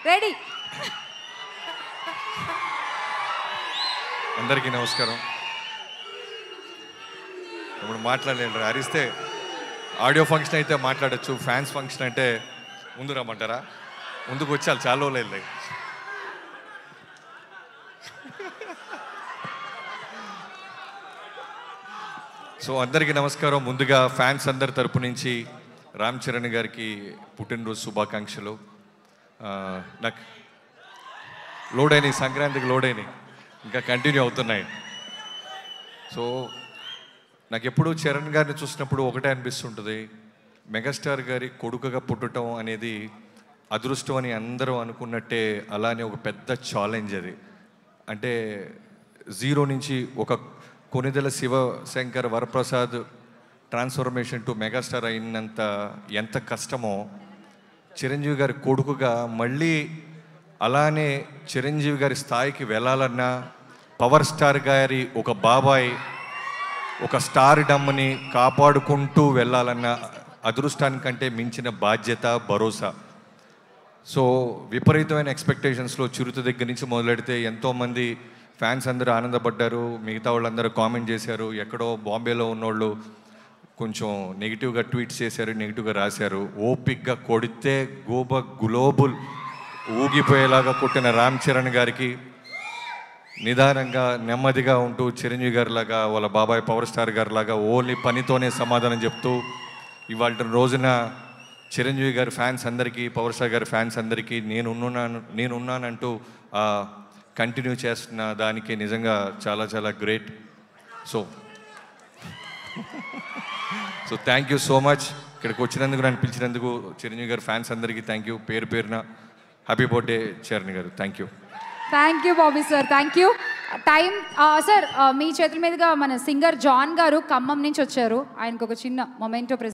Ready. అందరికీ నమస్కారం. ఇప్పుడు మాట్లాడలేండి, అరిస్తే ఆడియో ఫంక్షన్ అయితే మాట్లాడచ్చు, ఫ్యాన్స్ ఫంక్షన్ అంటే ముందు రమ్మంటారా? ముందుకు వచ్చాలి, చాలా రోజులు వెళ్ళాయి. సో అందరికీ నమస్కారం. ముందుగా ఫ్యాన్స్ అందరి తరపు నుంచి రామ్ చరణ్ గారికి పుట్టినరోజు శుభాకాంక్షలు. నాకు లోడ్ అయినాయి, సంక్రాంతికి లోడ్ అయినాయి, ఇంకా కంటిన్యూ అవుతున్నాయి. సో నాకు ఎప్పుడు చరణ్ గారిని చూసినప్పుడు ఒకటే అనిపిస్తుంటుంది, మెగాస్టార్ గారి కొడుకుగా పుట్టడం అనేది అదృష్టం అని అందరూ అనుకున్నట్టే, అలానే ఒక పెద్ద ఛాలెంజ్ అది. అంటే జీరో నుంచి ఒక Konidela Shivashankar Varaprasad transformation to megastar అయినంత ఎంత కష్టమో, చిరంజీవి గారి కొడుకుగా మళ్ళీ అలానే చిరంజీవి గారి స్థాయికి వెళ్ళాలన్నా, పవర్ స్టార్ గారి ఒక బాబాయ్ ఒక స్టార్ డమ్ని కాపాడుకుంటూ వెళ్ళాలన్న అదృష్టానికంటే మించిన బాధ్యత, భరోసా. సో విపరీతమైన ఎక్స్పెక్టేషన్స్లో చిరుత దగ్గర నుంచి మొదలెడితే ఎంతోమంది ఫ్యాన్స్ అందరూ ఆనందపడ్డారు, మిగతా వాళ్ళందరూ కామెంట్ చేశారు. ఎక్కడో బాంబేలో ఉన్నోళ్ళు కొంచెం నెగిటివ్గా ట్వీట్స్ చేశారు, నెగిటివ్గా రాశారు. ఓపిక్గా కొడితే గ్లోబల్ ఊగిపోయేలాగా కొట్టిన రామ్ చరణ్ గారికి, నిదానంగా నెమ్మదిగా ఉంటూ చిరంజీవి గారిలాగా వాళ్ళ బాబాయ్ పవర్ స్టార్ గారిలాగా ఓన్లీ పనితోనే సమాధానం చెప్తూ ఇవాళ రోజున చిరంజీవి గారి ఫ్యాన్స్ అందరికీ, పవర్ స్టార్ గారి ఫ్యాన్స్ అందరికీ నేనున్నానంటూ కంటిన్యూ చేస్తున్న దానికి నిజంగా చాలా చాలా great. So thank you so much. ఇక్కడికి వచ్చినందుకు, నన్ను పిలిచినందుకు చిరంజీవి గారి ఫ్యాన్స్ అందరికీ థ్యాంక్ యూ. పేరు పేరున happy birthday Charan garu. Thank you. Thank you Bobby sir, thank you. Time sir, మీ చేతుల మీదుగా మన సింగర్ జాన్ గారు ఖమ్మం నుంచి వచ్చారు. ఆయనకు ఒక చిన్న మొమెంటో